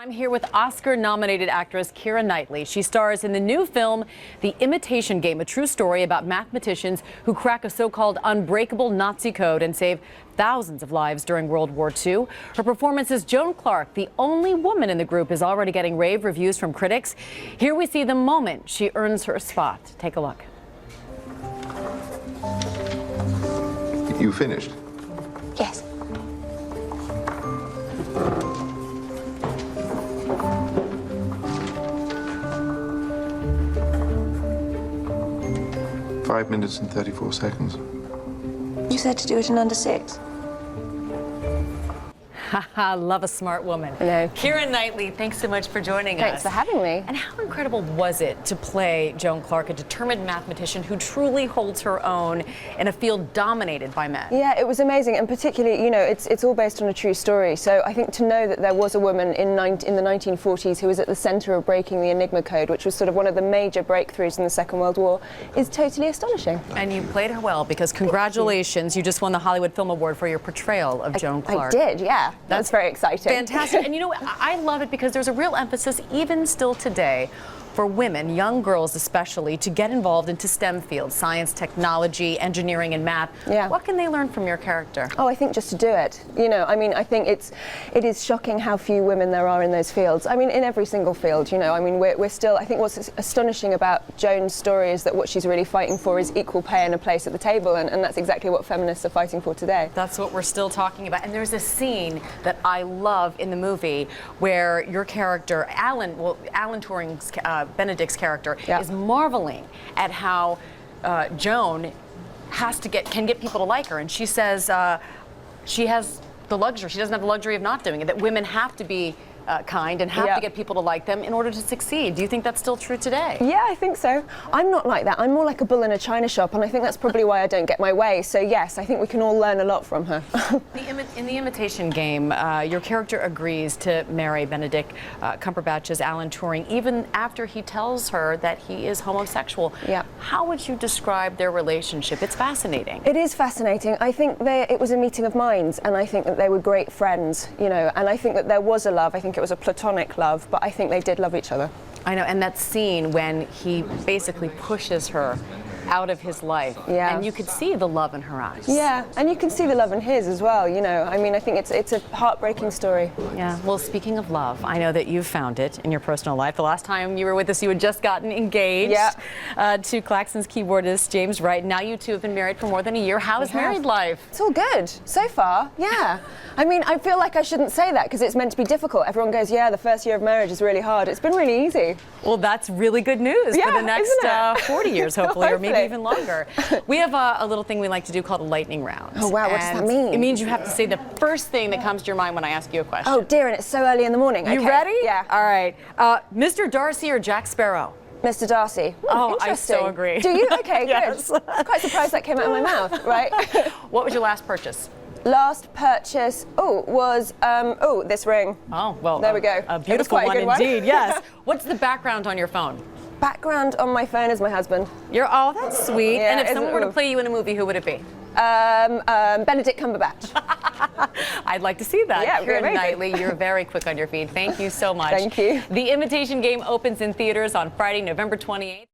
I'm here with Oscar-nominated actress Keira Knightley. She stars in the new film, The Imitation Game, a true story about mathematicians who crack a so-called unbreakable Nazi code and save thousands of lives during World War II. Her performance as Joan Clark, the only woman in the group, is already getting rave reviews from critics. Here we see the moment she earns her spot. Take a look. You finished? Yes. Five minutes and 34 seconds. You said to do it in under 6. Haha, love a smart woman. Hello. Keira Knightley, thanks so much for joining us. Thanks for having me. And how incredible was it to play Joan Clark, a determined mathematician who truly holds her own in a field dominated by men? Yeah, it was amazing, and particularly, you know, it's all based on a true story. So I think to know that there was a woman in the 1940s who was at the centre of breaking the Enigma code, which was sort of one of the major breakthroughs in the Second World War, is totally astonishing. And you played her well, because congratulations, you just won the Hollywood Film Award for your portrayal of Joan Clark. I did, yeah. That's very exciting. Fantastic. And you know, I love it because there's a real emphasis, even still today, for women, young girls especially, to get involved into STEM fields, science, technology, engineering, and math. Yeah. What can they learn from your character? Oh, I think just to do it. You know, I mean, I think it is shocking how few women there are in those fields. I mean, in every single field, you know. I mean, we're still, I think what's astonishing about Joan's story is that what she's really fighting for is equal pay and a place at the table, and that's exactly what feminists are fighting for today. That's what we're still talking about. And there's a scene that I love in the movie where your character, Alan Turing's Benedict's character, is marveling at how Joan can get people to like her, and she says she has the luxury. She doesn't have the luxury of not doing it. That women have to be kind and have to get people to like them in order to succeed. Do you think that's still true today? Yeah, I think so. I'm not like that. I'm more like a bull in a china shop, and I think that's probably why I don't get my way. So yes, I think we can all learn a lot from her. In the Imitation Game, your character agrees to marry Benedict Cumberbatch's Alan Turing, even after he tells her that he is homosexual. Yeah. How would you describe their relationship? It's fascinating. It is fascinating. I think it was a meeting of minds, and I think that they were great friends, you know, and I think that there was a love. I think it was a platonic love, but I think they did love each other. I know, and that scene when he basically pushes her out of his life, and you could see the love in her eyes. Yeah, and you can see the love in his as well, you know. I mean, I think it's a heartbreaking story. Yeah, well, speaking of love, I know that you've found it in your personal life. The last time you were with us, you had just gotten engaged to Klaxon's keyboardist, James Wright. Now you two have been married for more than a year. How is married life? It's all good, so far, yeah. I mean, I feel like I shouldn't say that because it's meant to be difficult. Everyone goes, yeah, the first year of marriage is really hard. It's been really easy. Well, that's really good news for the next 40 years, hopefully, or maybe even longer. We have a little thing we like to do called a lightning round. Oh, wow, what does that mean? It means you have to say the first thing that comes to your mind when I ask you a question. Oh, dear, and it's so early in the morning. You ready? Yeah. All right. Mr. Darcy or Jack Sparrow? Mr. Darcy. Oh, I so agree. Do you? Okay, Yes. good. I'm quite surprised that came out of my mouth, right? What was your last purchase? Last purchase, was, this ring. Oh, well, there we go. A beautiful one indeed, yes. What's the background on your phone? Background on my phone is my husband. Oh, that's sweet. Yeah, and if someone were to play you in a movie, who would it be? Benedict Cumberbatch. I'd like to see that. Yeah, Keira Knightley, you're very quick on your feet. Thank you so much. Thank you. The Imitation Game opens in theaters on Friday, November 28th.